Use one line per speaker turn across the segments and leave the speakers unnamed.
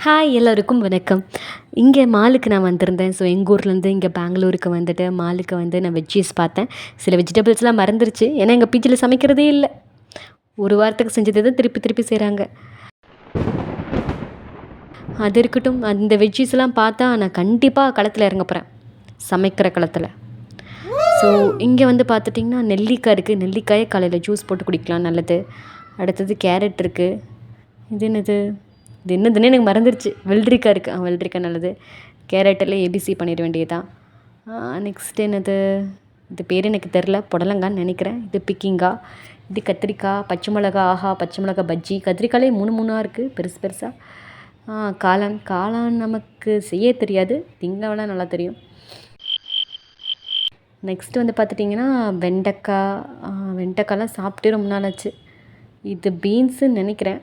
Hi எல்லோருக்கும் வணக்கம். இங்கே மாலுக்கு நான் வந்திருந்தேன். ஸோ எங்கள் ஊர்லேருந்து இங்கே பெங்களூருக்கு வந்துட்டு மாலுக்கு வந்து நான் வெஜ்ஜீஸ் பார்த்தேன். சில வெஜிடபிள்ஸ்லாம் மறந்துருச்சு. ஏன்னா எங்கள் பிஜியில் சமைக்கிறதே இல்லை. ஒரு வாரத்துக்கு செஞ்சதை தான் திருப்பி திருப்பி செய்கிறாங்க. அது இருக்கட்டும், அந்த வெஜ்ஜீஸ்லாம் பார்த்தா நான் கண்டிப்பாக களத்தில் இறங்க போகிறேன், சமைக்கிற களத்தில். ஸோ இங்கே வந்து பார்த்துட்டிங்கன்னா நெல்லிக்காய் இருக்குது. நெல்லிக்காயை காலையில் ஜூஸ் போட்டு குடிக்கலாம், நல்லது. அடுத்தது கேரட் இருக்குது. இது என்னதுன்னு எனக்கு மறந்துருச்சு. வெள்ளரிக்காய் இருக்குது. வெள்ளரிக்காய் நல்லது. கேரட்டில் ஏபிசி பண்ணிட வேண்டியதுதான். நெக்ஸ்ட் என்னது, இது பேர் எனக்கு தெரில. புடலங்கான்னு நினைக்கிறேன். இது பிக்கிங்காய். இது கத்திரிக்காய், பச்சை மிளகா. ஆஹா, பச்சை மிளகா பஜ்ஜி. கத்திரிக்காயிலே 3 இருக்குது, பெருசு பெருசாக. காளான் நமக்கு செய்ய தெரியாது, திங்கவெல்லாம் நல்லா தெரியும். நெக்ஸ்ட்டு வந்து பார்த்துட்டிங்கன்னா வெண்டைக்காய்லாம் சாப்பிட்டே ரொம்ப நாள் ஆச்சு. இது பீன்ஸுன்னு நினைக்கிறேன்.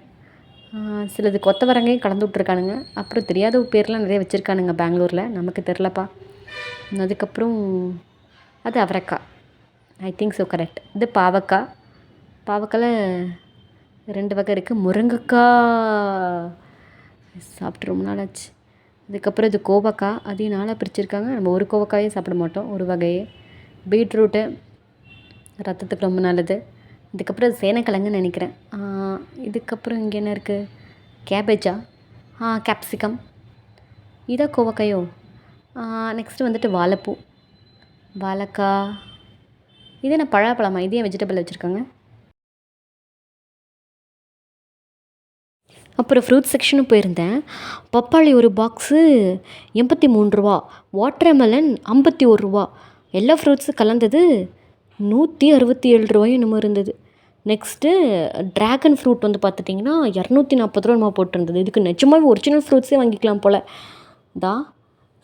சிலது கொத்தவரங்கையும் கலந்து விட்ருக்கானுங்க. அப்புறம் தெரியாத பேர்லாம் நிறைய வச்சுருக்கானுங்க பெங்களூரில், நமக்கு தெரிலப்பா. அதுக்கப்புறம் அது அவரைக்காய், ஐ திங்க் ஸோ, கரெக்ட். இது பாவக்காயில் 2 வகை இருக்குது. முருங்கைக்காய் சாப்பிட்டு ரொம்ப நாள் ஆச்சு. அதுக்கப்புறம் இது கோவக்காய், அதையும் நாளாக பிரிச்சுருக்காங்க. நம்ம ஒரு கோவக்காயே சாப்பிட மாட்டோம், ஒரு வகையே. பீட்ரூட்டு ரத்தத்துக்கு ரொம்ப நல்லது. இதுக்கப்புறம் சேனைக்கிழங்குன்னு நினைக்கிறேன். இதுக்கப்புறம் இங்கே என்ன இருக்குது, கேபேஜா, கேப்சிகம். இதான் கோவக்காயோ. நெக்ஸ்ட்டு வந்துட்டு வாழைக்காய். இது என்ன பழாப்பழமா? இதே வெஜிடபிள் வச்சுருக்காங்க. அப்புறம் ஃப்ரூட்ஸ் செக்ஷனும் போயிருந்தேன். பப்பாளி ஒரு பாக்ஸு 83 ரூபா, வாட்டர்மெலன் 51 ரூபா. எல்லா ஃப்ரூட்ஸும் கலந்தது 167 ரூபாயும் என்னமோ இருந்தது. நெக்ஸ்ட்டு ட்ராகன் ஃப்ரூட் வந்து பார்த்துட்டிங்கன்னா 240 ரூபா என்னமோ போட்டிருந்தது. இதுக்கு நிஜமாகவே ஒரிஜினல் ஃப்ரூட்ஸே வாங்கிக்கலாம் போல் தான்.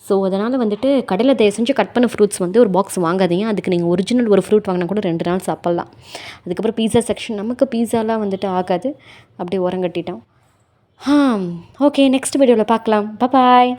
ஸோ அதனால் வந்துட்டு கடையில் தயவு செஞ்சு கட் பண்ண ஃப்ரூட்ஸ் வந்து ஒரு பாக்ஸ் வாங்காதீங்க. அதுக்கு நீங்கள் ஒரிஜினல் ஒரு ஃப்ரூட் வாங்கினா கூட 2 நாள் சாப்பிட்லாம். அதுக்கப்புறம் பீஸா செக்ஷன். நமக்கு பீஸாலாம் வந்துட்டு ஆகாது, அப்படியே ஓரங்கட்டிட்டோம். ஓகே, நெக்ஸ்ட் வீடியோவில் பார்க்கலாம். பாய்.